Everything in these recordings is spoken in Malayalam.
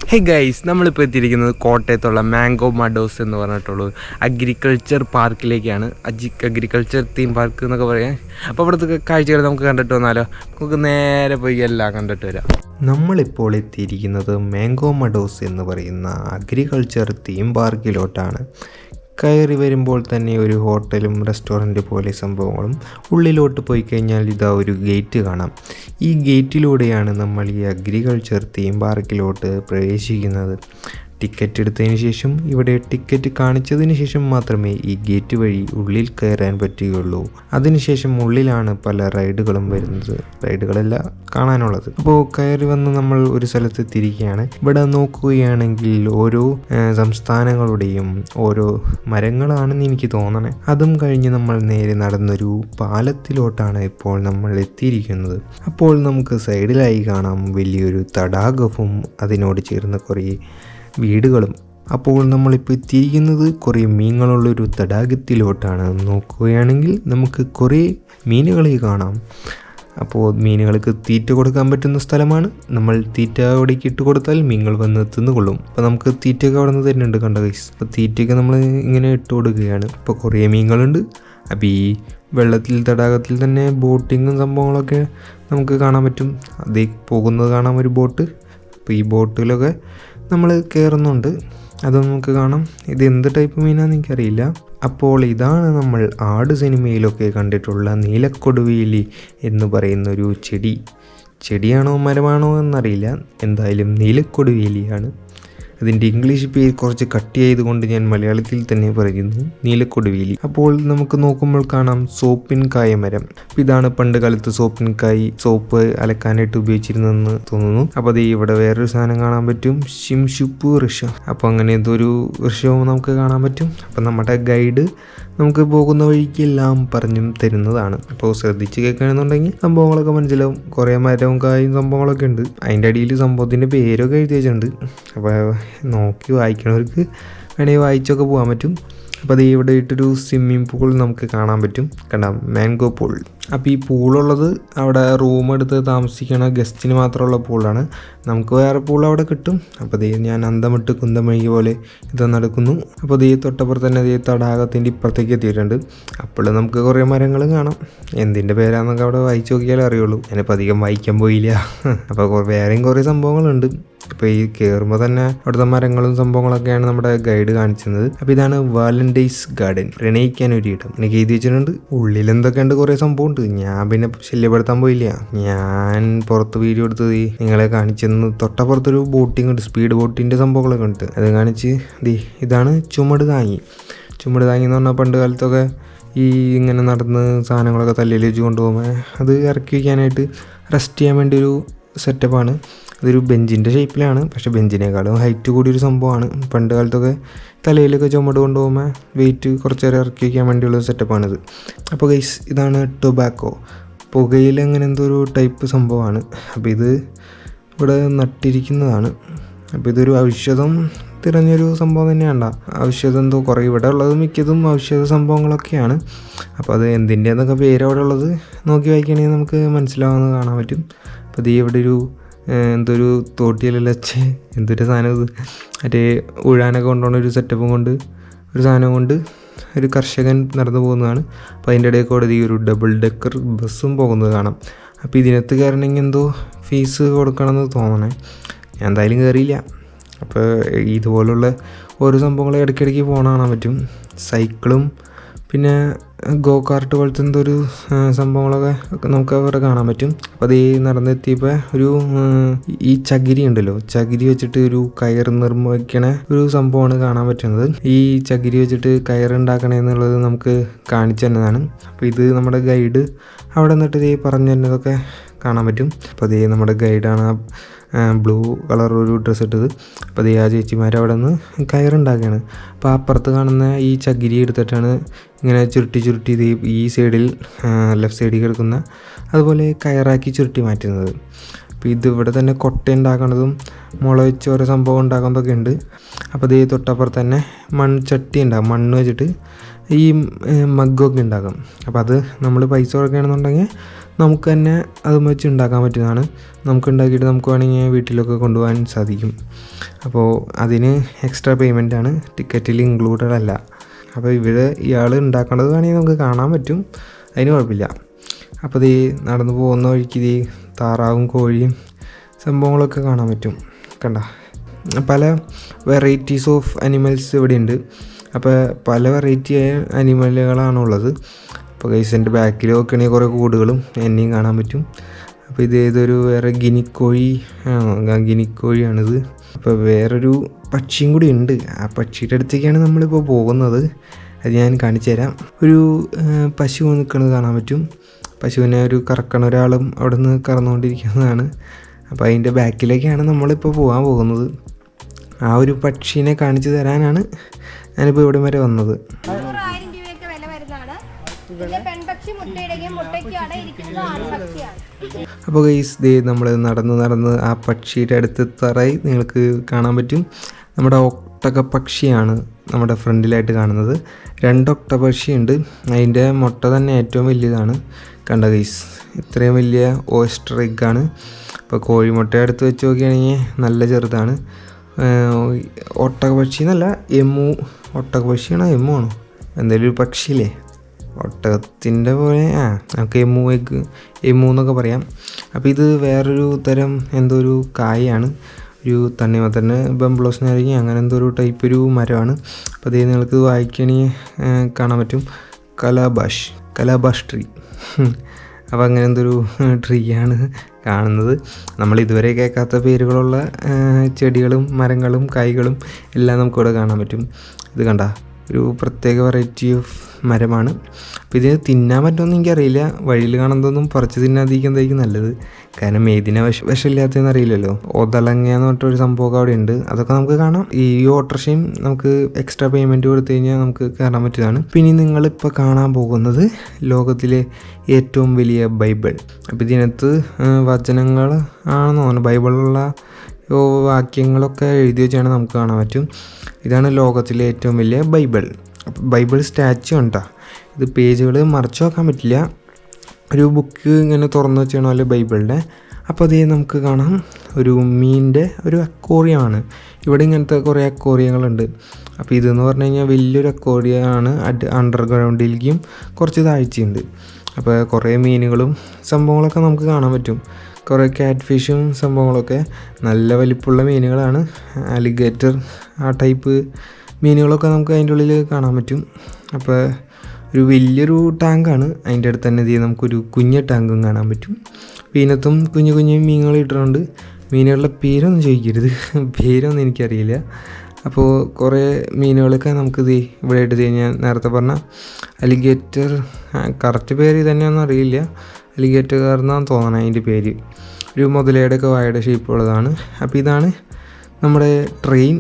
ഹേ ഗൈസ്, നമ്മളിപ്പോൾ എത്തിയിരിക്കുന്നത് കോട്ടയത്തുള്ള മാംഗോ മഡോസ് എന്ന് പറഞ്ഞിട്ടുള്ള അഗ്രികൾച്ചർ പാർക്കിലേക്കാണ്. അഗ്രികൾച്ചർ തീം പാർക്ക് എന്നൊക്കെ പറയാം. അപ്പോൾ അവിടുത്തെ കാഴ്ചകൾ നമുക്ക് കണ്ടിട്ട് വന്നാലോ? നമുക്ക് നേരെ പോയി എല്ലാം കണ്ടിട്ട് വരാം. നമ്മളിപ്പോൾ എത്തിയിരിക്കുന്നത് മാംഗോ മഡോസ് എന്ന് പറയുന്ന അഗ്രികൾച്ചർ തീം പാർക്കിലോട്ടാണ്. കയറി വരുമ്പോൾ തന്നെ ഒരു ഹോട്ടലും റെസ്റ്റോറൻറ്റ് പോലെ സംഭവങ്ങളും, ഉള്ളിലോട്ട് പോയി കഴിഞ്ഞാൽ ഇതാ ഒരു ഗേറ്റ് കാണാം. ഈ ഗേറ്റിലൂടെയാണ് നമ്മൾ ഈ അഗ്രികൾച്ചർ തീം പാർക്കിലോട്ട് പ്രവേശിക്കുന്നത്. ടിക്കറ്റ് എടുത്തതിന് ശേഷം, ഇവിടെ ടിക്കറ്റ് കാണിച്ചതിന് ശേഷം മാത്രമേ ഈ ഗേറ്റ് വഴി ഉള്ളിൽ കയറാൻ പറ്റുകയുള്ളൂ. അതിനുശേഷം ഉള്ളിലാണ് പല റൈഡുകളും വരുന്നത്. റൈഡുകളല്ല കാണാനുള്ളത്. അപ്പോൾ കയറി വന്ന് നമ്മൾ ഒരു സ്ഥലത്ത് എത്തിയിരിക്കുകയാണ്. ഇവിടെ നോക്കുകയാണെങ്കിൽ ഓരോ സംസ്ഥാനങ്ങളുടെയും ഓരോ മരങ്ങളാണെന്ന് എനിക്ക് തോന്നണേ. അതും കഴിഞ്ഞ് നമ്മൾ നേരെ നടന്നൊരു പാലത്തിലോട്ടാണ് ഇപ്പോൾ നമ്മൾ എത്തിയിരിക്കുന്നത്. അപ്പോൾ നമുക്ക് സൈഡിലായി കാണാം വലിയൊരു തടാകവും അതിനോട് ചേർന്ന് കുറേ വീടുകളും. അപ്പോൾ നമ്മളിപ്പോൾ എത്തിയിരിക്കുന്നത് കുറേ മീനുകളുള്ളൊരു തടാകത്തിലോട്ടാണ്. നോക്കുകയാണെങ്കിൽ നമുക്ക് കുറേ മീനുകളെ കാണാം. അപ്പോൾ മീനുകൾക്ക് തീറ്റ കൊടുക്കാൻ പറ്റുന്ന സ്ഥലമാണ്. നമ്മൾ തീറ്റ അവിടേക്ക് ഇട്ട് കൊടുത്താൽ മീനുകൾ വന്ന് തിന്നുകൊള്ളും. അപ്പോൾ നമുക്ക് തീറ്റയൊക്കെ അവിടെ നിന്ന് തരുന്നുണ്ട്, കണ്ട ഗൈസ്. അപ്പോൾ തീറ്റയൊക്കെ നമ്മൾ ഇങ്ങനെ ഇട്ട് കൊടുക്കുകയാണ്. ഇപ്പോൾ കുറേ മീനുകളുണ്ട്. അപ്പോൾ ഈ വെള്ളത്തിൽ തടാകത്തിൽ തന്നെ ബോട്ടിങ്ങും സംഭവങ്ങളൊക്കെ നമുക്ക് കാണാൻ പറ്റും. അതേ പോകുന്നത് കാണാം ഒരു ബോട്ട്. അപ്പോൾ ഈ ബോട്ടിലൊക്കെ നമ്മൾ കയറുന്നുണ്ട്, അത് നമുക്ക് കാണാം. ഇത് എന്ത് ടൈപ്പ് മീനാണെന്ന് എനിക്കറിയില്ല. അപ്പോൾ ഇതാണ് നമ്മൾ ആട് സിനിമയിലൊക്കെ കണ്ടിട്ടുള്ള നീലക്കൊടുവേലി എന്ന് പറയുന്നൊരു ചെടിയാണോ മരമാണോ എന്നറിയില്ല. എന്തായാലും നീലക്കൊടുവേലിയാണ്. അതിൻ്റെ ഇംഗ്ലീഷ് പേര് കുറച്ച് കട്ടിയായതുകൊണ്ട് ഞാൻ മലയാളത്തിൽ തന്നെ പറയുന്നു, നീലക്കൊടുവേലി. അപ്പോൾ നമുക്ക് നോക്കുമ്പോൾ കാണാം സോപ്പിൻകായ മരം. ഇതാണ് പണ്ട് കാലത്ത് സോപ്പ് അലക്കാനായിട്ട് ഉപയോഗിച്ചിരുന്നെന്ന് തോന്നുന്നു. അപ്പോൾ അത് ഇവിടെ വേറൊരു സാധനം കാണാൻ പറ്റും, ശിംഷുപ്പു വൃക്ഷം. അപ്പോൾ അങ്ങനെ ഇതൊരു വൃക്ഷവും നമുക്ക് കാണാൻ പറ്റും. അപ്പം നമ്മുടെ ഗൈഡ് നമുക്ക് പോകുന്ന വഴിക്കെല്ലാം പറഞ്ഞും തരുന്നതാണ്. അപ്പോൾ ശ്രദ്ധിച്ച് കേൾക്കുകയാണെന്നുണ്ടെങ്കിൽ സംഭവങ്ങളൊക്കെ മനസ്സിലാവും. കുറേ മരവും കായും സംഭവങ്ങളൊക്കെ ഉണ്ട്. അതിൻ്റെ അടിയിൽ സംഭവത്തിൻ്റെ പേരൊക്കെ എഴുതി വെച്ചിട്ടുണ്ട്. അപ്പോൾ നോക്കി വായിക്കണവർക്ക് വേണമെങ്കിൽ വായിച്ചൊക്കെ പോകാൻ പറ്റും. അപ്പോൾ അത് ഇവിടെ ഇട്ടൊരു സ്വിമ്മിങ് പൂൾ നമുക്ക് കാണാൻ പറ്റും, കണ്ടാം, മാംഗോ പൂൾ. അപ്പോൾ ഈ പൂളുള്ളത് അവിടെ റൂം എടുത്ത് താമസിക്കണ ഗസ്റ്റിന് മാത്രമുള്ള പൂളാണ്. നമുക്ക് വേറെ പൂൾ അവിടെ കിട്ടും. അപ്പോൾ ദേ ഞാൻ അന്തമിട്ട് കുന്തം മെഴുകിയ പോലെ ഇത് നടക്കുന്നു. അപ്പോൾ ദേ തൊട്ടപ്പുറത്ത് തന്നെ ദേ തടാകത്തിൻ്റെ ഇപ്പുറത്തേക്ക് എത്തിയിട്ടുണ്ട്. അപ്പോൾ നമുക്ക് കുറേ മരങ്ങൾ കാണാം. എന്തിൻ്റെ പേരാന്നൊക്കെ അവിടെ വായിച്ച് നോക്കിയാലേ അറിയുള്ളൂ. ഞാനിപ്പോൾ അധികം വായിക്കാൻ പോയില്ല. അപ്പോൾ വേറെയും കുറേ സംഭവങ്ങളുണ്ട്. ഇപ്പോൾ ഈ കയറുമ്പോൾ തന്നെ അവിടുത്തെ മരങ്ങളും സംഭവങ്ങളൊക്കെയാണ് നമ്മുടെ ഗൈഡ് കാണിച്ചിരുന്നത്. അപ്പോൾ ഇതാണ് വാലന്റൈൻസ് ഗാർഡൻ, പ്രണയിക്കാൻ ഒരു ഇടം. എനിക്ക് എഴുതി വെച്ചിട്ടുണ്ട്. ഉള്ളിൽ എന്തൊക്കെയുണ്ട്, കുറേ സംഭവമുണ്ട്. ഞാൻ പിന്നെ ശല്യപ്പെടുത്താൻ പോയില്ല. ഞാൻ പുറത്ത് വീഡിയോ എടുത്തത് നിങ്ങളെ കാണിച്ചെന്ന്. തൊട്ടപ്പുറത്തൊരു ബോട്ടിംഗ് ഉണ്ട്, സ്പീഡ് ബോട്ടിൻ്റെ സംഭവങ്ങളൊക്കെ ഉണ്ട്. അത് കാണിച്ച് ഇതാണ് ചുമട് താങ്ങി എന്ന് പറഞ്ഞാൽ പണ്ട് കാലത്തൊക്കെ ഈ ഇങ്ങനെ നടന്ന് സാധനങ്ങളൊക്കെ തലയിൽ വെച്ച് കൊണ്ടുപോകുമ്പോൾ അത് ഇറക്കി വയ്ക്കാനായിട്ട് റെസ്റ്റ് ചെയ്യാൻ വേണ്ടി ഒരു സെറ്റപ്പാണ്. അതൊരു ബെഞ്ചിൻ്റെ ഷേപ്പിലാണ്, പക്ഷേ ബെഞ്ചിനേക്കാളും ഹൈറ്റ് കൂടിയൊരു സംഭവമാണ്. പണ്ട് കാലത്തൊക്കെ തലയിലൊക്കെ ചുമട് കൊണ്ടുപോകുമ്പോൾ വെയിറ്റ് കുറച്ച് നേരം ഇറക്കി വയ്ക്കാൻ വേണ്ടിയുള്ള സെറ്റപ്പാണിത്. അപ്പോൾ ഗൈസ്, ഇതാണ് ടൊബാക്കോ, പുകയില, അങ്ങനെ എന്തോ ഒരു ടൈപ്പ് സംഭവമാണ്. അപ്പോൾ ഇത് ഇവിടെ നട്ടിരിക്കുന്നതാണ്. അപ്പോൾ ഇതൊരു ഔഷധം തിരഞ്ഞൊരു സംഭവം തന്നെയാണ്. ഔഷധം എന്തോ കുറേ ഇവിടെ ഉള്ളത് മിക്കതും ഔഷധ സംഭവങ്ങളൊക്കെയാണ്. അപ്പോൾ അത് എന്തിൻ്റെന്നൊക്കെ പേര് അവിടെ ഉള്ളത് നോക്കി വായിക്കുകയാണെങ്കിൽ നമുക്ക് മനസ്സിലാവുന്നത് കാണാൻ പറ്റും. അപ്പോൾ ഇത് ഇവിടെ ഒരു എന്തൊരു തോട്ടിയല്ല എന്തൊരു സാധനം ഇത്, മറ്റേ ഉഴാനൊക്കെ കൊണ്ടുപോകുന്ന ഒരു സെറ്റപ്പും കൊണ്ട് ഒരു സാധനം കൊണ്ട് ഒരു കർഷകൻ നടന്നു പോകുന്നതാണ്. അപ്പോൾ അതിൻ്റെ ഇടയിൽ കൂടെ ഈ ഒരു ഡബിൾ ഡെക്കർ ബസ്സും പോകുന്നത് കാണാം. അപ്പോൾ ഇതിനകത്ത് കയറണമെങ്കിൽ എന്തോ ഫീസ് കൊടുക്കണമെന്ന് തോന്നണേ. ഞാൻ എന്തായാലും കയറിയില്ല. അപ്പോൾ ഇതുപോലുള്ള ഓരോ സംഭവങ്ങൾ ഇടയ്ക്കിടയ്ക്ക് പോകണ കാണാൻ പറ്റും. സൈക്കിളും പിന്നെ ഗോ കാർട്ട് പോലത്തെ എന്തൊരു സംഭവങ്ങളൊക്കെ നമുക്ക് അവിടെ കാണാൻ പറ്റും. അപ്പോൾ അത് നടന്നെത്തിയപ്പോൾ ഒരു ഈ ചകിരി ഉണ്ടല്ലോ, ചകിരി വെച്ചിട്ട് ഒരു കയർ നിർമ്മിക്കണ ഒരു സംഭവമാണ് കാണാൻ പറ്റുന്നത്. ഈ ചകിരി വെച്ചിട്ട് കയറുണ്ടാക്കണമെന്നുള്ളത് നമുക്ക് കാണിച്ചു തന്നതാണ്. അപ്പോൾ ഇത് നമ്മുടെ ഗൈഡ് അവിടെ നിന്നിട്ട് പറഞ്ഞു തന്നതൊക്കെ കാണാൻ പറ്റും. അപ്പോൾ അതേ നമ്മുടെ ഗൈഡാണ് ബ്ലൂ കളർ ഒരു ഡ്രസ്സ് ഇട്ടത്. അപ്പോൾ അതേ ആ ചേച്ചിമാർ അവിടെ നിന്ന് കയറുണ്ടാക്കുകയാണ്. അപ്പോൾ അപ്പുറത്ത് കാണുന്ന ഈ ചകിരി എടുത്തിട്ടാണ് ഇങ്ങനെ ചുരുട്ടി ഈ സൈഡിൽ ലെഫ്റ്റ് സൈഡിൽ കിടക്കുന്ന അതുപോലെ കയറാക്കി ചുരുട്ടി മാറ്റുന്നത്. അപ്പോൾ ഇതിവിടെ തന്നെ കൊട്ട ഉണ്ടാക്കുന്നതും മുള വെച്ച് ഓരോ സംഭവം ഉണ്ടാക്കുന്നതൊക്കെ ഉണ്ട്. അപ്പോൾ ഇതേ തൊട്ടപ്പുറത്ത് തന്നെ മൺചട്ടി ഉണ്ടാകും, മണ്ണ് വെച്ചിട്ട് ഈ മഗ്ഗൊക്കെ ഉണ്ടാകും. അപ്പോൾ അത് നമ്മൾ പൈസ കൊടുക്കുകയാണെന്നുണ്ടെങ്കിൽ നമുക്ക് തന്നെ അത് വെച്ച് ഉണ്ടാക്കാൻ പറ്റുന്നതാണ്. നമുക്ക് ഉണ്ടാക്കിയിട്ട് നമുക്ക് വേണമെങ്കിൽ വീട്ടിലൊക്കെ കൊണ്ടുപോകാൻ സാധിക്കും. അപ്പോൾ അതിന് എക്സ്ട്രാ പേയ്മെൻറ്റാണ്, ടിക്കറ്റിൽ ഇൻക്ലൂഡഡ് അല്ല. അപ്പോൾ ഇയാൾ ഉണ്ടാക്കേണ്ടത് വേണമെങ്കിൽ നമുക്ക് കാണാൻ പറ്റും, അതിന് കുഴപ്പമില്ല. അപ്പോൾ നടന്നു പോകുന്ന വഴിക്ക് താറാവും കോഴിയും സംഭവങ്ങളൊക്കെ കാണാൻ പറ്റും. കണ്ട പല വെറൈറ്റീസ് ഓഫ് അനിമൽസ് ഇവിടെ ഉണ്ട്. അപ്പോൾ പല വെറൈറ്റി ആയ അനിമലുകളാണുള്ളത്. അപ്പോൾ ഗൈസിൻ്റെ ബാക്കിൽ നോക്കുകയാണെങ്കിൽ കുറേ കൂടുകളും എന്നെയും കാണാൻ പറ്റും. അപ്പോൾ ഇത് ഏതൊരു വേറെ ഗിനിക്കോഴിയാണിത്. അപ്പോൾ വേറൊരു പക്ഷിയും കൂടി ഉണ്ട്. ആ പക്ഷിയുടെ അടുത്തേക്കാണ് നമ്മളിപ്പോൾ പോകുന്നത്. അത് ഞാൻ കാണിച്ചു തരാം. ഒരു പശു നിൽക്കുന്നത് കാണാൻ പറ്റും. പശുവിനെ ഒരു കറക്കണ ഒരാളും അവിടെ നിന്ന് കറന്നുകൊണ്ടിരിക്കുന്നതാണ്. അപ്പോൾ അതിൻ്റെ ബാക്കിലേക്കാണ് നമ്മളിപ്പോൾ പോകാൻ പോകുന്നത്. ആ ഒരു പക്ഷീനെ കാണിച്ചു തരാനാണ് ഞാനിപ്പോൾ ഇവിടെ വരെ വന്നത്. അപ്പോൾ ഗൈസ് നമ്മൾ നടന്ന് ആ പക്ഷിയുടെ അടുത്ത് തറയി നിങ്ങൾക്ക് കാണാൻ പറ്റും. നമ്മുടെ ഒട്ടക പക്ഷിയാണ് നമ്മുടെ ഫ്രണ്ടിലായിട്ട് കാണുന്നത്. 2 ഒട്ടക പക്ഷിയുണ്ട്. അതിൻ്റെ മുട്ട തന്നെ ഏറ്റവും വലിയതാണ്. കണ്ട ഗൈസ്, ഇത്രയും വലിയ ഓയിസ്റ്റർ എഗ്ഗാണ്. ഇപ്പോൾ കോഴിമുട്ട എടുത്ത് വെച്ച് നോക്കുകയാണെങ്കിൽ നല്ല ചെറുതാണ്. ഒട്ടക പക്ഷി എന്നല്ല, ഒട്ടക പക്ഷിയാണോ എമ്മു ആണോ എന്തെങ്കിലും ഒരു പക്ഷിയില്ലേ, ഒട്ടകത്തിൻ്റെ പോലെ നമുക്ക് എമ്മു എന്നൊക്കെ പറയാം. അപ്പോൾ ഇത് വേറൊരു തരം എന്തോ ഒരു കായാണ്, ഒരു തണ്ണിമത്തന്നെ ബംബ്ലോസ് നാരങ്ങ അങ്ങനെ എന്തോ ഒരു ടൈപ്പ് ഒരു മരമാണ്. അപ്പോൾ അതേ നിങ്ങൾക്ക് വായിക്കുകയാണെങ്കിൽ കാണാൻ പറ്റും, കലാബാഷ് ട്രീ. അപ്പോൾ അങ്ങനെ എന്തൊരു ട്രീ ആണ് കാണുന്നത്. നമ്മൾ ഇതുവരെ കേൾക്കാത്ത പേരുകളുള്ള ചെടികളും മരങ്ങളും കായ്കളും എല്ലാം നമുക്കിവിടെ കാണാൻ പറ്റും. ഇത് കണ്ട ഒരു പ്രത്യേക വെറൈറ്റി ഓഫ് മരമാണ്. അപ്പോൾ ഇത് തിന്നാൻ പറ്റുമെന്ന് എനിക്കറിയില്ല. വഴിയിൽ കാണുന്നതൊന്നും പറിച്ച് തിന്നാതിരിക്കുന്നതായിരിക്കും നല്ലത്. കാരണം ഏതിനെ വിഷമില്ലാത്തതെന്ന് അറിയില്ലല്ലോ. ഒതളങ്ങ എന്ന് പറഞ്ഞിട്ടൊരു സംഭവമൊക്കെ അവിടെ ഉണ്ട്. അതൊക്കെ നമുക്ക് കാണാം. ഈ ഓട്ടോറിക്ഷയും നമുക്ക് എക്സ്ട്രാ പേയ്മെൻറ്റ് കൊടുത്തു കഴിഞ്ഞാൽ നമുക്ക് കയറാൻ പറ്റിയതാണ്. പിന്നെ നിങ്ങളിപ്പോൾ കാണാൻ പോകുന്നത് ലോകത്തിലെ ഏറ്റവും വലിയ ബൈബിൾ. അപ്പോൾ ഇതിനകത്ത് വചനങ്ങൾ ആണെന്ന് തോന്നുന്നു, ബൈബിളിലുള്ള വാക്യങ്ങളൊക്കെ എഴുതി വെച്ചാണ് നമുക്ക് കാണാൻ പറ്റും. ഇതാണ് ലോകത്തിലെ ഏറ്റവും വലിയ ബൈബിൾ. ബൈബിൾ സ്റ്റാച്ചു ഉണ്ടോ, ഇത് പേജുകൾ മറച്ചു നോക്കാൻ പറ്റില്ല. ഒരു ബുക്ക് ഇങ്ങനെ തുറന്നു വെച്ചാണോ അല്ലെ ബൈബിളിൻ്റെ. അപ്പോൾ അതേ നമുക്ക് കാണാം ഒരു മീനിൻ്റെ ഒരു അക്വേറിയമാണ്. ഇവിടെ ഇങ്ങനത്തെ കുറേ അക്വേറിയങ്ങളുണ്ട്. അപ്പോൾ ഇതെന്ന് പറഞ്ഞു കഴിഞ്ഞാൽ വലിയൊരു അക്വേറിയമാണ്. അണ്ടർഗ്രൗണ്ടിലേക്കും കുറച്ച് താഴ്ചയുണ്ട്. അപ്പോൾ കുറേ മീനുകളും സംഭവങ്ങളൊക്കെ നമുക്ക് കാണാൻ പറ്റും. കുറേ ക്യാറ്റ് ഫിഷും സംഭവങ്ങളൊക്കെ നല്ല വലിപ്പമുള്ള മീനുകളാണ്. അലിഗേറ്റർ ആ ടൈപ്പ് മീനുകളൊക്കെ നമുക്ക് അതിൻ്റെ ഉള്ളിൽ കാണാൻ പറ്റും. അപ്പോൾ ഒരു വലിയൊരു ടാങ്കാണ്. അതിൻ്റെ അടുത്ത് തന്നെ നമുക്കൊരു കുഞ്ഞ ടാങ്കും കാണാൻ പറ്റും. ഇതിനകത്തും കുഞ്ഞു കുഞ്ഞു മീനുകൾ ഇട്ടിട്ടുണ്ട്. മീനുകളുടെ പേരൊന്നും ചോദിക്കരുത്, പേരൊന്നും എനിക്കറിയില്ല. അപ്പോൾ കുറേ മീനുകളൊക്കെ നമുക്കിത് ഇവിടെ ഇട്ട് കഴിഞ്ഞാൽ നേരത്തെ പറഞ്ഞ അലിഗേറ്റർ, കറക്റ്റ് പേര് തന്നെയൊന്നും അറിയില്ല, അലിഗേറ്റർ എന്നാണ് തോന്നണം അതിൻ്റെ പേര്. ഒരു മുതലയുടെ ഒക്കെ വായുടെ ഷേപ്പുള്ളതാണ്. അപ്പോൾ ഇതാണ് നമ്മുടെ ട്രെയിൻ.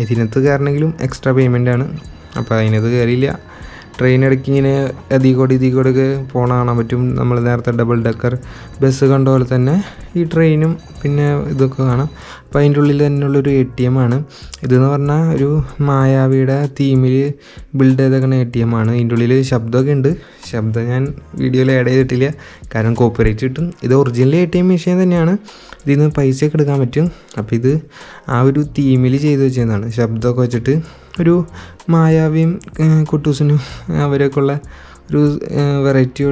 ഇതിനകത്ത് കയറണമെങ്കിലും എക്സ്ട്രാ പേയ്മെൻറ്റാണ്. അപ്പോൾ അതിനകത്ത് കയറിയില്ല. ട്രെയിൻ ഇടയ്ക്ക് ഇങ്ങനെ ഇതികൂടെയൊക്കെ പോകണ കാണാൻ പറ്റും. നമ്മൾ നേരത്തെ ഡബിൾ ഡെക്കർ ബസ് കണ്ട പോലെ തന്നെ ഈ ട്രെയിനും പിന്നെ ഇതൊക്കെ കാണാം. അപ്പോൾ അതിൻ്റെ ഉള്ളിൽ തന്നെയുള്ളൊരു ATM ആണ്. ഇതെന്ന് പറഞ്ഞാൽ ഒരു മായാവിയുടെ തീമിൽ ബിൽഡ് ചെയ്തേക്കുന്ന ATM ആണ്. ഇതിൻ്റെ ഉള്ളിൽ ശബ്ദമൊക്കെ ഉണ്ട്. ശബ്ദം ഞാൻ വീഡിയോയിൽ ആഡ് ചെയ്തിട്ടില്ല, കാരണം കോപ്പിറൈറ്റ് കിട്ടും. ഇത് ഒറിജിനൽ ATM മെഷീൻ തന്നെയാണ്. ഇതിൽ നിന്ന് പൈസയൊക്കെ എടുക്കാൻ പറ്റും. അപ്പോൾ ഇത് ആ ഒരു തീമിൽ ചെയ്ത് വെച്ചതാണ്, ശബ്ദമൊക്കെ വെച്ചിട്ട്. ഒരു മായാവിയും കുട്ടൂസിനും അവരൊക്കെ ഉള്ള ഒരു വെറൈറ്റി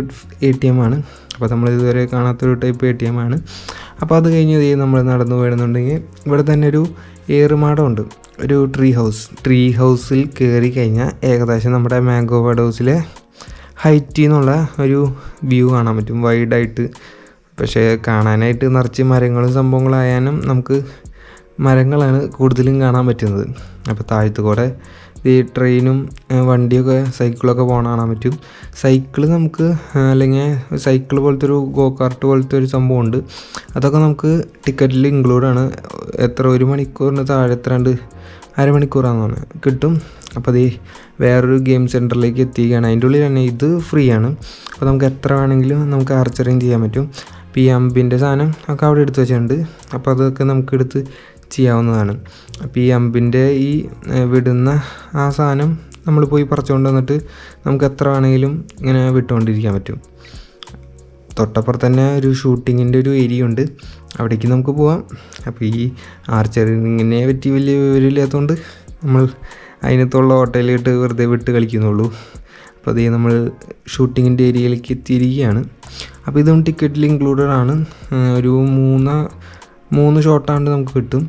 ATM ആണ്. അപ്പോൾ നമ്മൾ ഇതുവരെ കാണാത്തൊരു ടൈപ്പ് ATM ആണ്. അപ്പോൾ അത് കഴിഞ്ഞ് നമ്മൾ നടന്നു പോയിരുന്നുണ്ടെങ്കിൽ ഇവിടെ തന്നെ ഒരു ഏറുമാടമുണ്ട്, ഒരു ട്രീ ഹൗസിൽ കയറി കഴിഞ്ഞാൽ ഏകദേശം നമ്മുടെ മാംഗോ ബേർഡ് ഹൗസിലെ ഹൈറ്റിൽ നിന്നുള്ള ഒരു വ്യൂ കാണാൻ പറ്റും, വൈഡായിട്ട്. പക്ഷേ കാണാനായിട്ട് നിറച്ച് മരങ്ങളും സംഭവങ്ങളായാലും നമുക്ക് മരങ്ങളാണ് കൂടുതലും കാണാൻ പറ്റുന്നത്. അപ്പോൾ താഴത്തു കൂടെ ഈ ട്രെയിനും വണ്ടിയൊക്കെ സൈക്കിളൊക്കെ പോകണ കാണാൻ പറ്റും. സൈക്കിള് നമുക്ക് അല്ലെങ്കിൽ സൈക്കിൾ പോലത്തെ ഒരു ഗോ കാർട്ട് പോലത്തെ ഒരു സംഭവമുണ്ട്. അതൊക്കെ നമുക്ക് ടിക്കറ്റിൽ ഇൻക്ലൂഡാണ്. എത്ര 1 മണിക്കൂറിന് താഴെ എത്രണ്ട് അരമണിക്കൂറാണെന്ന് കിട്ടും. അപ്പോൾ അത് വേറൊരു ഗെയിം സെൻറ്ററിലേക്ക് എത്തിക്കുകയാണ്. അതിൻ്റെ ഉള്ളിൽ തന്നെ ഇത് ഫ്രീ ആണ്. അപ്പോൾ നമുക്ക് എത്ര വേണമെങ്കിലും നമുക്ക് ആർച്ചറിങ് ചെയ്യാൻ പറ്റും. അപ്പോൾ ഈ അമ്പിൻ്റെ സാധനം ഒക്കെ അവിടെ എടുത്ത് വെച്ചിട്ടുണ്ട്. അപ്പോൾ അതൊക്കെ നമുക്ക് എടുത്ത് ചെയ്യാവുന്നതാണ്. അപ്പോൾ ഈ അമ്പിൻ്റെ ഈ വിടുന്ന ആ സാധനം നമ്മൾ പോയി പറിച്ചുകൊണ്ട് വന്നിട്ട് നമുക്ക് എത്ര വേണമെങ്കിലും ഇങ്ങനെ വിട്ടുകൊണ്ടിരിക്കാൻ പറ്റും. തൊട്ടപ്പുറത്ത് തന്നെ ഒരു ഷൂട്ടിങ്ങിൻ്റെ ഒരു ഏരിയ ഉണ്ട്, അവിടേക്ക് നമുക്ക് പോവാം. അപ്പോൾ ഈ ആർച്ചറിങ്ങിനെ പറ്റി വലിയ വിവരമില്ലാത്തതുകൊണ്ട് നമ്മൾ അതിനകത്തുള്ള ഹോട്ടലിലിട്ട് വെറുതെ വിട്ട് കളിക്കുന്നുള്ളൂ. അപ്പോൾ അതേ നമ്മൾ ഷൂട്ടിങ്ങിൻ്റെ ഏരിയയിലേക്ക് എത്തിയിരിക്കുകയാണ്. അപ്പോൾ ഇതും ടിക്കറ്റിൽ ഇൻക്ലൂഡഡ് ആണ്. ഒരു 3 ഷോട്ടാണ്ട് നമുക്ക് കിട്ടും.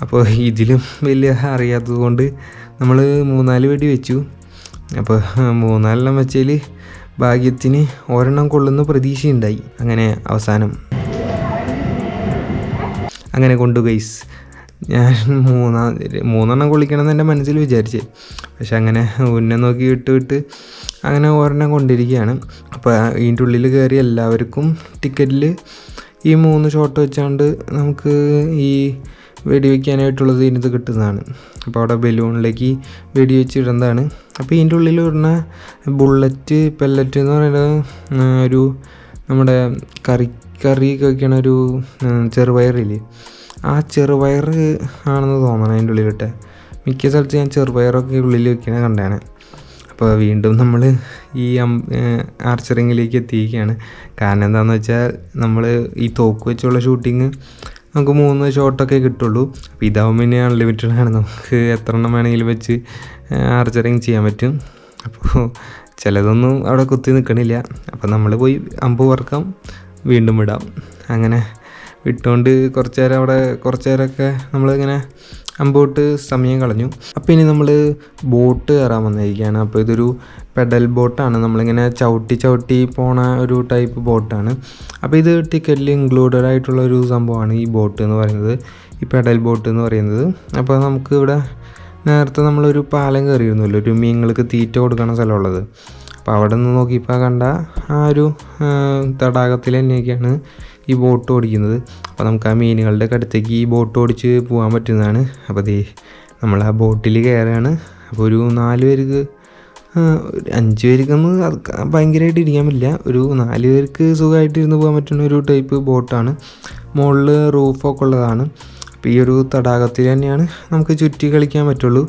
അപ്പോൾ ഇതിലും വലിയ അറിയാത്തത് കൊണ്ട് നമ്മൾ 3-4 വെടി വെച്ചു. അപ്പോൾ 3-4 വെച്ചതിൽ ഭാഗ്യത്തിന് ഒരെണ്ണം കൊള്ളുന്ന പ്രതീക്ഷയുണ്ടായി. അങ്ങനെ കൊണ്ടു ഗൈസ്. ഞാൻ 3 കൊള്ളിക്കണമെന്ന് എൻ്റെ മനസ്സിൽ വിചാരിച്ചേ, പക്ഷെ അങ്ങനെ ഉന്നം നോക്കി വിട്ട് അങ്ങനെ ഒരെണ്ണം കൊണ്ടിരിക്കുകയാണ്. അപ്പോൾ ഇതിൻ്റെ ഉള്ളിൽ കയറി എല്ലാവർക്കും ടിക്കറ്റിൽ ഈ 3 ഷോട്ട് വെച്ചാണ്ട് നമുക്ക് ഈ വെടിവെക്കാനായിട്ടുള്ളത് ഇതിനകത്ത് കിട്ടുന്നതാണ്. അപ്പോൾ അവിടെ ബലൂണിലേക്ക് വെടിവെച്ചിടുന്നതാണ്. അപ്പോൾ ഇതിൻ്റെ ഉള്ളിൽ വരുന്ന ബുള്ളറ്റ് പെല്ലറ്റ് എന്ന് പറയുന്നത് ഒരു നമ്മുടെ കറി വയ്ക്കണ ഒരു ചെറുപയറില്ലേ, ആ ചെറുപയർ ആണെന്ന് തോന്നണം അതിൻ്റെ ഉള്ളിലിട്ട്. മിക്ക സ്ഥലത്ത് ഞാൻ ചെറുപയറൊക്കെ ഉള്ളിൽ വെക്കണ കണ്ടാണ്. അപ്പോൾ വീണ്ടും നമ്മൾ ഈ ആർച്ചറിങ്ങിലേക്ക് എത്തിയിരിക്കുകയാണ്. കാരണം എന്താണെന്ന് വെച്ചാൽ നമ്മൾ ഈ തോക്ക് വെച്ചുള്ള ഷൂട്ടിങ് നമുക്ക് 3 ഷോട്ടൊക്കെ കിട്ടുള്ളൂ. അപ്പോൾ ഇതാവുമ്പോൾ പിന്നെ അൺലിമിറ്റഡ് ആണ്, നമുക്ക് എത്ര എണ്ണം വേണമെങ്കിലും വെച്ച് ആർച്ചറിങ് ചെയ്യാൻ പറ്റും. അപ്പോൾ ചിലതൊന്നും അവിടെ കുത്തി നിൽക്കണില്ല. അപ്പോൾ നമ്മൾ പോയി അമ്പ് വറക്കാം, വീണ്ടും വിടാം. അങ്ങനെ വിട്ടുകൊണ്ട് കുറച്ച് നേരമൊക്കെ നമ്മളിങ്ങനെ അമ്പോട്ട് സമയം കളഞ്ഞു. അപ്പോൾ ഇനി നമ്മൾ ബോട്ട് കയറാൻ വന്നിരിക്കുകയാണ്. അപ്പോൾ ഇതൊരു പെഡൽ ബോട്ടാണ്, നമ്മളിങ്ങനെ ചവിട്ടി പോണ ഒരു ടൈപ്പ് ബോട്ടാണ്. അപ്പോൾ ഇത് ടിക്കറ്റിൽ ഇൻക്ലൂഡഡ് ആയിട്ടുള്ള ഒരു സംഭവമാണ് ഈ ബോട്ട് എന്ന് പറയുന്നത്, ഈ പെഡൽ ബോട്ട് എന്ന് പറയുന്നത്. അപ്പോൾ നമുക്ക് ഇവിടെ നേരത്തെ നമ്മളൊരു പാലം കയറിയിരുന്നല്ലോ, ഒരു മീനുകൾക്ക് തീറ്റ കൊടുക്കണ സ്ഥലമുള്ളത്. അപ്പോൾ അവിടെ നിന്ന് നോക്കിയപ്പോൾ കണ്ട ആ ഒരു തടാകത്തിൽ തന്നെയൊക്കെയാണ് ഈ ബോട്ട് ഓടിക്കുന്നത്. അപ്പോൾ നമുക്ക് ആ മീനുകളുടെ അടുത്തേക്ക് ഈ ബോട്ട് ഓടിച്ച് പോകാൻ പറ്റുന്നതാണ്. അപ്പോൾ നമ്മൾ ആ ബോട്ടിൽ കയറുകയാണ്. അപ്പോൾ ഒരു 4 പേർക്ക് 5 പേർക്കൊന്നും ഭയങ്കരമായിട്ട് ഇരിക്കാൻ പറ്റില്ല, ഒരു 4 പേർക്ക് സുഖമായിട്ട് ഇരുന്ന് പോകാൻ പറ്റുന്ന ഒരു ടൈപ്പ് ബോട്ടാണ്. മുകളിൽ റൂഫൊക്കെ ഉള്ളതാണ്. അപ്പോൾ ഈ ഒരു തടാകത്തിൽ തന്നെയാണ് നമുക്ക് ചുറ്റി കളിക്കാൻ പറ്റുള്ളൂ.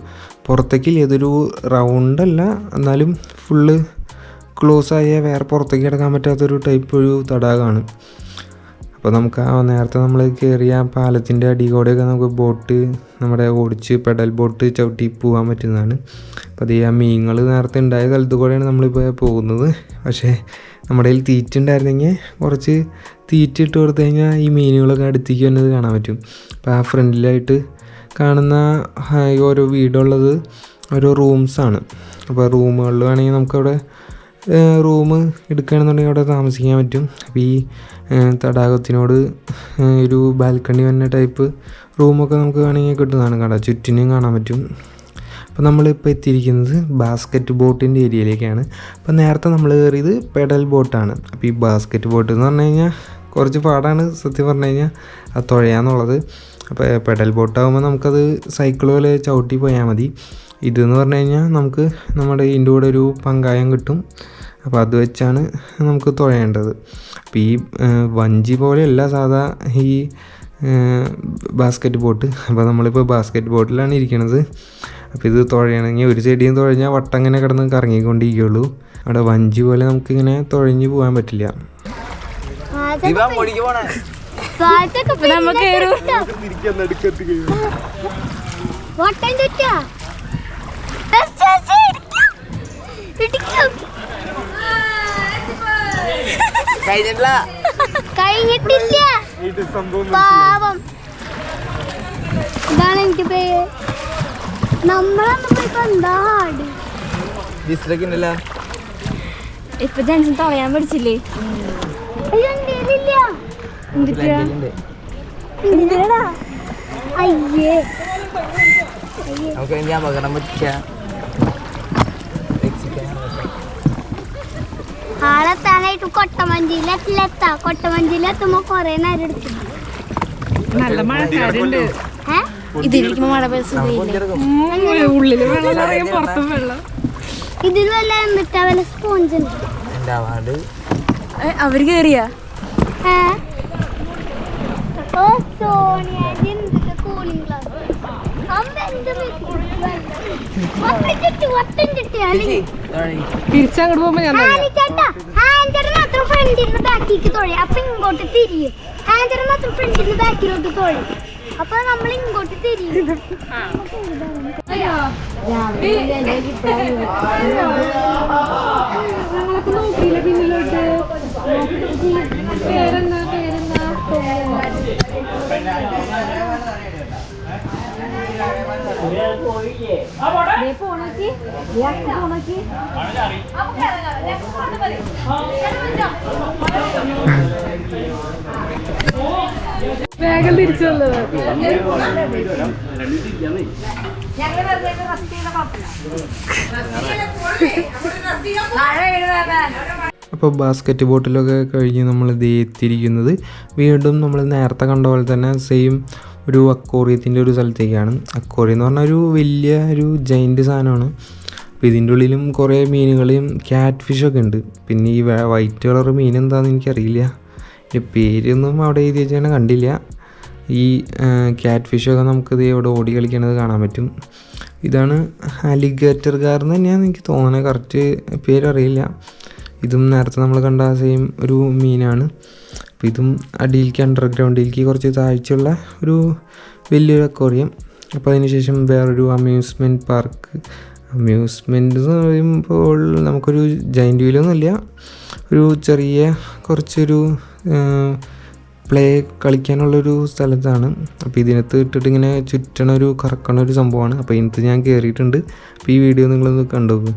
പുറത്തേക്കില്ല, ഇതൊരു റൗണ്ടല്ല, എന്നാലും ഫുള്ള് ക്ലോസ് ആയ വേറെ പുറത്തേക്ക് കിടക്കാൻ പറ്റാത്തൊരു ടൈപ്പ് ഒരു തടാകമാണ്. അപ്പോൾ നമുക്ക് നേരത്തെ നമ്മൾ കയറിയ പാലത്തിൻ്റെ അടികൂടെയൊക്കെ നമുക്ക് ബോട്ട് നമ്മുടെ ഓടിച്ച് പെഡൽ ബോട്ട് ചവിട്ടി പോകാൻ പറ്റുന്നതാണ്. അപ്പോൾ അത് ആ മീനുകൾ നേരത്തെ ഉണ്ടായ സ്ഥലത്ത് കൂടെയാണ് നമ്മളിപ്പോൾ പോകുന്നത്. പക്ഷേ നമ്മുടെ കയ്യിൽ തീറ്റ ഉണ്ടായിരുന്നെങ്കിൽ കുറച്ച് തീറ്റ ഇട്ട് കൊടുത്തു കഴിഞ്ഞാൽ ഈ മീനുകളൊക്കെ അടുത്തേക്ക് വന്നത് കാണാൻ പറ്റും. അപ്പോൾ ആ ഫ്രണ്ടിലായിട്ട് കാണുന്ന ഓരോ വീടുള്ളത് ഓരോ റൂംസാണ്. അപ്പോൾ റൂമുകളിൽ വേണമെങ്കിൽ നമുക്കവിടെ റൂം എടുക്കുകയാണെന്നുണ്ടെങ്കിൽ അവിടെ താമസിക്കാൻ പറ്റും. അപ്പോൾ ഈ തടാകത്തിനോട് ഒരു ബാൽക്കണി വന്ന ടൈപ്പ് റൂമൊക്കെ നമുക്ക് വേണമെങ്കിൽ കിട്ടുന്നതാണ്, ചുറ്റിനും കാണാൻ പറ്റും. അപ്പോൾ നമ്മളിപ്പോൾ എത്തിയിരിക്കുന്നത് ബാസ്ക്കറ്റ് ബോട്ടിൻ്റെ ഏരിയയിലേക്കാണ്. അപ്പോൾ നേരത്തെ നമ്മൾ കയറിയത് പെഡൽ ബോട്ടാണ്. അപ്പോൾ ഈ ബാസ്ക്കറ്റ് ബോട്ട് എന്ന് പറഞ്ഞു കഴിഞ്ഞാൽ കുറച്ച് പാടാണ് സത്യം പറഞ്ഞു കഴിഞ്ഞാൽ അത് തുഴയാന്നുള്ളത്. അപ്പോൾ പെഡൽ ബോട്ടാകുമ്പോൾ നമുക്കത് സൈക്കിൾ പോലെ ചവിട്ടി പോയാൽ മതി. ഇതെന്ന് പറഞ്ഞു കഴിഞ്ഞാൽ നമുക്ക് നമ്മുടെ ഇതിൻ്റെ കൂടെ ഒരു പങ്കായം കിട്ടും. അപ്പോൾ അത് വെച്ചാണ് നമുക്ക് തുഴയേണ്ടത്. അപ്പോൾ ഈ വഞ്ചി പോലെയല്ല സാധാ ഈ ബാസ്ക്കറ്റ് ബോട്ട്. അപ്പോൾ നമ്മളിപ്പോൾ ബാസ്ക്കറ്റ് ബോട്ടിലാണ് ഇരിക്കുന്നത്. അപ്പോൾ ഇത് തുഴയണമെങ്കിൽ ഒരു സൈഡിൽ നിന്ന് തുഴഞ്ഞാൽ വട്ടം ഇങ്ങനെ കിടന്ന് കറങ്ങിക്കൊണ്ടിരിക്കുകയുള്ളൂ. അവിടെ വഞ്ചി പോലെ നമുക്കിങ്ങനെ തുഴഞ്ഞ് പോകാൻ പറ്റില്ല. കഴിഞ്ഞിട്ടില്ല പാവം. ഇതാണ് എനിക്ക് പേര്. ഇപ്പൊ ജൻസൺ തുഴയാൻ പഠിച്ചില്ലേ? അയ്യേ അപകടം പറ്റിയ ആളെത്താനായിട്ട് കൊട്ടമഞ്ചിയിലെത്തുമ്പോ കൊറേ നേരം എടുത്തു. നല്ല മഴക്കാരുണ്ട്. ഇതിലിരിക്കുമ്പോ മഴ ഉള്ളില് വെള്ളം പുറത്തും വെള്ളം. ഇതിൽ വല്ല എന്നിട്ടാ വല്ല സ്പോഞ്ച് ഉണ്ട്. അവര് കേറിയ കൂളിംഗ് ഗ്ലാസ് തിരിച്ചങ്ങോട്ട് പോകുമ്പോ ഞാൻ മാത്രം ഫ്രണ്ടിന് ബാക്കിലേക്ക് തൊഴയും. അപ്പൊ ഇങ്ങോട്ട് തിരിയും. ആഞ്ചർ മാത്രം ഫ്രണ്ടിന് ബാക്കിലോട്ട് തൊഴും. അപ്പൊ നമ്മൾ ഇങ്ങോട്ട് തിരിയും. നോക്കിയില്ല പിന്നിലോട്ട്. പേരെന്താ പേരെന്താ? വേഗം തിരിച്ചു വന്നത്. അപ്പോൾ ബാസ്ക്കറ്റ് ബോട്ടിലൊക്കെ കഴിഞ്ഞ് നമ്മൾ ഇത് എത്തിയിരിക്കുന്നത് വീണ്ടും നമ്മൾ നേരത്തെ കണ്ട പോലെ തന്നെ സെയിം ഒരു അക്വേറിയത്തിൻ്റെ ഒരു സ്ഥലത്തേക്കാണ്. അക്വേറിയം എന്ന് പറഞ്ഞാൽ ഒരു വലിയ ഒരു ജൈൻറ്റ് സാധനമാണ്. അപ്പോൾ ഇതിൻ്റെ ഉള്ളിലും കുറേ മീനുകളെയും ക്യാറ്റ് ഫിഷൊക്കെ ഉണ്ട്. പിന്നെ ഈ വൈറ്റ് കളർ മീൻ എന്താണെന്ന് എനിക്കറിയില്ല, ഈ പേരൊന്നും അവിടെ എഴുതി വെച്ചാൽ കണ്ടില്ല. ഈ ക്യാറ്റ് ഫിഷൊക്കെ നമുക്കിത് ഇവിടെ ഓടി കളിക്കണത് കാണാൻ പറ്റും. ഇതാണ് അലിഗേറ്റർ കാർന്ന് തന്നെയാണ് എനിക്ക് തോന്നുന്നത്, കറക്റ്റ് പേരറിയില്ല. ഇതും നേരത്തെ നമ്മൾ കണ്ട സെയിം ഒരു മീനാണ്. അപ്പോൾ ഇതും അടിയിലേക്ക് അണ്ടർഗ്രൗണ്ടിലേക്ക് കുറച്ച് താഴ്ചയുള്ള ഒരു വലിയൊരു അക്വേറിയം. അപ്പോൾ അതിനുശേഷം വേറൊരു അമ്യൂസ്മെൻറ്റ് പാർക്ക്. അമ്യൂസ്മെൻറ്റ് എന്ന് പറയുമ്പോൾ നമുക്കൊരു ജൈൻറ്റ് വീലൊന്നുമില്ല, ഒരു ചെറിയ കുറച്ചൊരു പ്ലേ കളിക്കാനുള്ളൊരു സ്ഥലത്താണ്. അപ്പോൾ ഇതിനകത്ത് ഇട്ടിട്ട് ഇങ്ങനെ ചുറ്റണ ഒരു കറക്കണ ഒരു സംഭവമാണ്. അപ്പോൾ ഇതിനകത്ത് ഞാൻ കയറിയിട്ടുണ്ട്. അപ്പോൾ ഈ വീഡിയോ നിങ്ങളൊന്ന് കണ്ടുപോകും.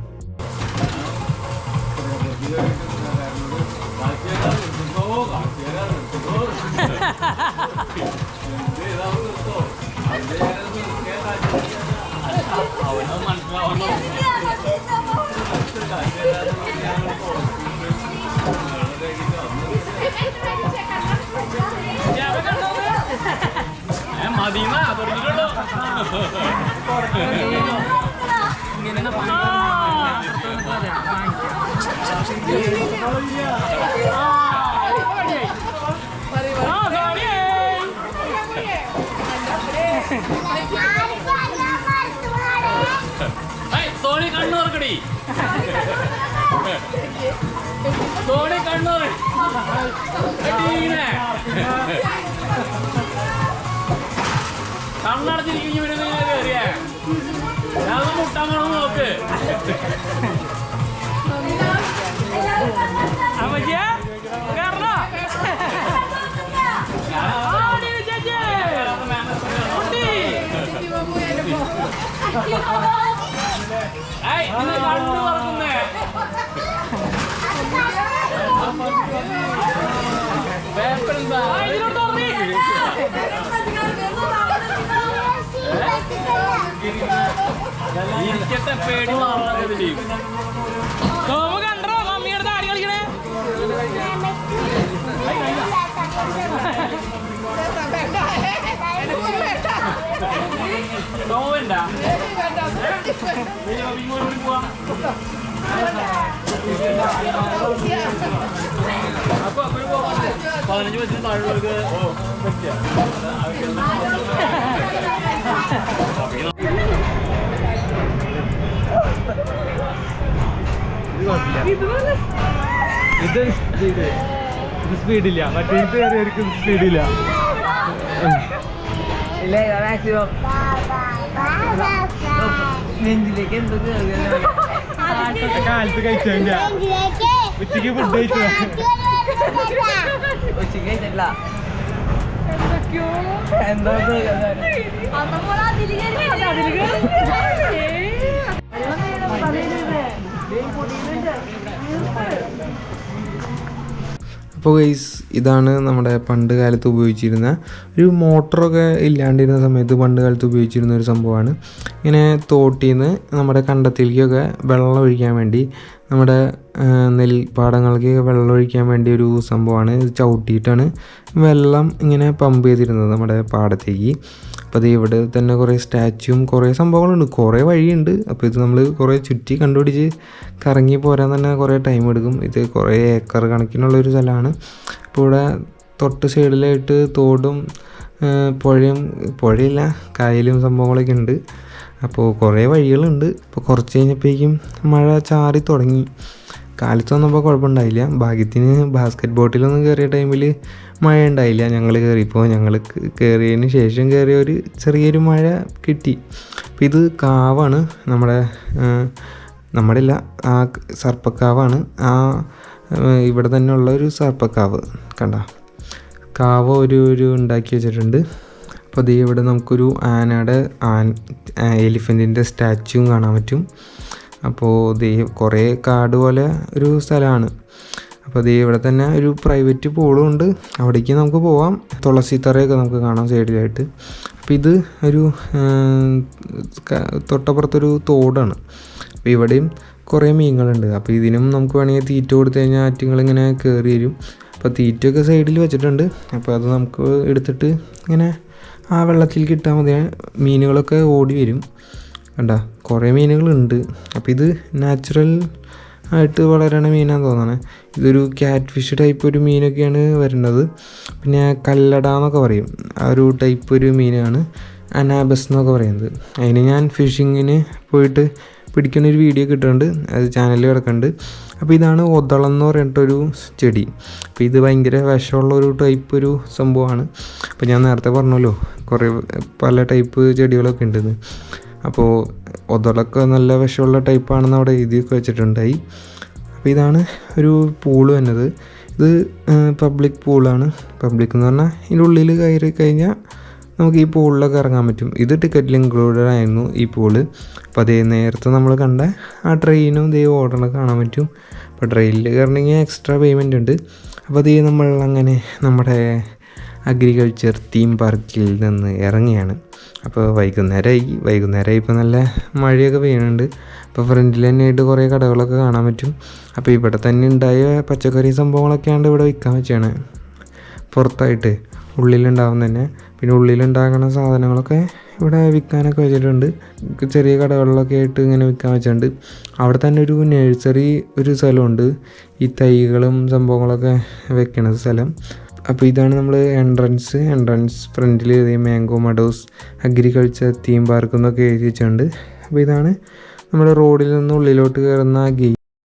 സോണി കണ്ണൂർക്കടി സോണി കണ്ണൂർ കണ്ണടച്ചിരിക്കും കയറിയേ ഞാൻ മുട്ടാൻ വേണം നോക്ക്. കണ്ണു പറക്കുന്നേ പേപ്പറെന്താ ഇരിക്കട്ടെ, പേടി മാറുന്നത്. കണ്ടോ മമ്മിയുടെ താടി കളിക്കണേ. നോവണ്ട അപ്പൊ 15 വയസ്സിന് താഴെയുള്ളവർക്ക് പറ്റിയ ഇത് സ്പീഡില്ല, മറ്റേ പേർക്ക് സ്പീഡില്ല. മാക്സിമം നെഞ്ചിലേക്ക് എന്തോ കാലത്ത് കഴിച്ചില്ല, ഉച്ചക്ക് ഫുഡ് കഴിച്ചോ? ഉച്ചക്ക് കഴിച്ചില്ല, എന്താ അപ്പോൾ ഗൈസ് ഇതാണ് നമ്മുടെ പണ്ട് കാലത്ത് ഉപയോഗിച്ചിരുന്ന ഒരു മോട്ടറൊക്കെ ഇല്ലാണ്ടിരുന്ന സമയത്ത് പണ്ട് കാലത്ത് ഉപയോഗിച്ചിരുന്ന ഒരു സംഭവമാണ്. ഇങ്ങനെ തോട്ടിൽ നിന്ന് നമ്മുടെ കണ്ടത്തിലേക്കൊക്കെ വെള്ളം ഒഴിക്കാൻ വേണ്ടി, നമ്മുടെ നെൽപ്പാടങ്ങൾക്ക് വെള്ളം ഒഴിക്കാൻ വേണ്ടി ഒരു സംഭവമാണ്. ഇത് ചവിട്ടിയിട്ടാണ് വെള്ളം ഇങ്ങനെ പമ്പ് ചെയ്തിരുന്നത് നമ്മുടെ പാടത്തേക്ക്. അപ്പോൾ അത് ഇവിടെ തന്നെ കുറേ സ്റ്റാച്യൂവും കുറേ സംഭവങ്ങളുണ്ട്, കുറേ വഴിയുണ്ട്. അപ്പോൾ ഇത് നമ്മൾ കുറേ ചുറ്റി കണ്ടുപിടിച്ച് കറങ്ങി പോരാൻ തന്നെ കുറേ ടൈം എടുക്കും. ഇത് കുറേ ഏക്കർ കണക്കിനുള്ളൊരു സ്ഥലമാണ്. ഇപ്പോൾ ഇവിടെ തൊട്ട് സൈഡിലായിട്ട് തോടും പുഴയില്ല കായലും സംഭവങ്ങളൊക്കെ ഉണ്ട്. അപ്പോൾ കുറേ വഴികളുണ്ട്. ഇപ്പോൾ കുറച്ച് കഴിഞ്ഞപ്പോഴേക്കും മഴ ചാറി തുടങ്ങി. കാലത്ത് വന്നപ്പോൾ കുഴപ്പമുണ്ടായില്ല. ഭാഗ്യത്തിന് ബാസ്ക്കറ്റ് ബോട്ടിലൊന്നും കയറിയ ടൈമിൽ മഴ ഉണ്ടായില്ല. ഞങ്ങൾ കയറിയപ്പോൾ ഞങ്ങൾ കയറിയതിന് ശേഷം കയറിയ ഒരു ചെറിയൊരു മഴ കിട്ടി. അപ്പോൾ ഇത് കാവാണ്, നമ്മുടെ ഇല്ല, ആ സർപ്പക്കാവാണ്. ഇവിടെ തന്നെ ഉള്ള ഒരു സർപ്പക്കാവ് കണ്ട, കാവ് ഒരു ഉണ്ടാക്കി വെച്ചിട്ടുണ്ട്. അപ്പോൾ ദേ ഇവിടെ നമുക്കൊരു എലിഫൻറ്റിൻ്റെ സ്റ്റാച്യൂവും കാണാൻ പറ്റും. അപ്പോൾ ദേ കുറേ കാട് പോലെ ഒരു സ്ഥലമാണ്. അപ്പോൾ ദേ ഇവിടെ തന്നെ ഒരു പ്രൈവറ്റ് പൂളും ഉണ്ട്, അവിടേക്ക് നമുക്ക് പോവാം. തുളസിത്തറയൊക്കെ നമുക്ക് കാണാം സൈഡിലായിട്ട്. അപ്പോൾ ഇത് ഒരു തൊട്ടപ്പുറത്തൊരു തോടാണ്. അപ്പോൾ ഇവിടെയും കുറേ മീനുകളുണ്ട്. അപ്പോൾ ഇതിനും നമുക്ക് വേണമെങ്കിൽ തീറ്റ കൊടുത്തു കഴിഞ്ഞാൽ ആറ്റുങ്ങളിങ്ങനെ കയറി വരും. അപ്പോൾ തീറ്റയൊക്കെ സൈഡിൽ വെച്ചിട്ടുണ്ട്. അപ്പോൾ അത് നമുക്ക് എടുത്തിട്ട് ഇങ്ങനെ ആ വെള്ളത്തിലേക്ക് ഇട്ടാൽ മതി, മീനുകളൊക്കെ ഓടി വരും. കണ്ട കുറേ മീനുകളുണ്ട്. അപ്പോൾ ഇത് നാച്ചുറൽ ആയിട്ട് വളരണ മീനാന്ന് തോന്നണേ. ഇതൊരു ക്യാറ്റ് ഫിഷ് ടൈപ്പ് ഒരു മീനൊക്കെയാണ് വരുന്നത്. പിന്നെ കല്ലട എന്നൊക്കെ പറയും, ആ ഒരു ടൈപ്പ് ഒരു മീനാണ് അനാബസ് എന്നൊക്കെ പറയുന്നത്. അതിന് ഞാൻ ഫിഷിങ്ങിന് പോയിട്ട് പിടിക്കുന്നൊരു വീഡിയോ കിട്ടുന്നുണ്ട്, അത് ചാനലിൽ കിടക്കുന്നുണ്ട്. അപ്പോൾ ഇതാണ് ഒതളം എന്ന് പറഞ്ഞിട്ടൊരു ചെടി. അപ്പോൾ ഇത് ഭയങ്കര വിഷമുള്ള ഒരു ടൈപ്പ് ഒരു സംഭവമാണ്. അപ്പോൾ ഞാൻ നേരത്തെ പറഞ്ഞല്ലോ കുറേ പല ടൈപ്പ് ചെടികളൊക്കെ ഉണ്ടെന്ന്. അപ്പോൾ ഒതളൊക്കെ നല്ല വിഷമുള്ള ടൈപ്പാണെന്ന് അവിടെ എഴുതിയൊക്കെ വെച്ചിട്ടുണ്ടായി. അപ്പോൾ ഇതാണ് ഒരു പൂള് വന്നത്. ഇത് പബ്ലിക് പൂളാണ്. പബ്ലിക് എന്ന് പറഞ്ഞാൽ ഇതിൻ്റെ ഉള്ളിൽ കയറി കഴിഞ്ഞാൽ നമുക്ക് ഈ പൂളിലൊക്കെ ഇറങ്ങാൻ പറ്റും. ഇത് ടിക്കറ്റിൽ ഇൻക്ലൂഡഡ് ആയിരുന്നു ഈ പൂള്. അപ്പോൾ അതേ നേരത്തെ നമ്മൾ കണ്ട ആ ട്രെയിനും ഇതേ ഓടണ കാണാൻ പറ്റും. അപ്പോൾ ട്രെയിനിൽ കയറണമെങ്കിൽ എക്സ്ട്രാ പേയ്മെൻ്റ് ഉണ്ട്. അപ്പോൾ അതേ നമ്മൾ അങ്ങനെ നമ്മുടെ അഗ്രികൾച്ചർ തീം പാർക്കിൽ നിന്ന് ഇറങ്ങിയാണ്. അപ്പോൾ വൈകുന്നേരമായി ഇപ്പോൾ നല്ല മഴയൊക്കെ പെയ്യുന്നുണ്ട്. അപ്പോൾ ഫ്രണ്ടിൽ തന്നെ ആയിട്ട് കുറേ കടകളൊക്കെ കാണാൻ പറ്റും. അപ്പോൾ ഇവിടെ തന്നെ ഉണ്ടായ പച്ചക്കറി സംഭവങ്ങളൊക്കെയാണ് ഇവിടെ വിൽക്കാൻ വെച്ചാണ്, പുറത്തായിട്ട് ഉള്ളിലുണ്ടാവും തന്നെ. പിന്നെ ഉള്ളിലുണ്ടാകുന്ന സാധനങ്ങളൊക്കെ ഇവിടെ വിൽക്കാനൊക്കെ വെച്ചിട്ടുണ്ട്. ചെറിയ കടകളിലൊക്കെ ആയിട്ട് ഇങ്ങനെ വിൽക്കാൻ വെച്ചിട്ടുണ്ട്. അവിടെ തന്നെ ഒരു നഴ്സറി ഒരു സ്ഥലമുണ്ട്, ഈ തൈകളും സംഭവങ്ങളൊക്കെ വെക്കണ സ്ഥലം. അപ്പോൾ ഇതാണ് നമ്മൾ എൻട്രൻസ് ഫ്രണ്ടിൽ mango Meadows agriculture theme park എന്നൊക്കെ എഴുതി വെച്ചിട്ടുണ്ട്. അപ്പോൾ ഇതാണ് നമ്മുടെ റോഡിൽ നിന്ന് ഉള്ളിലോട്ട് കയറുന്ന ഗേറ്റ്.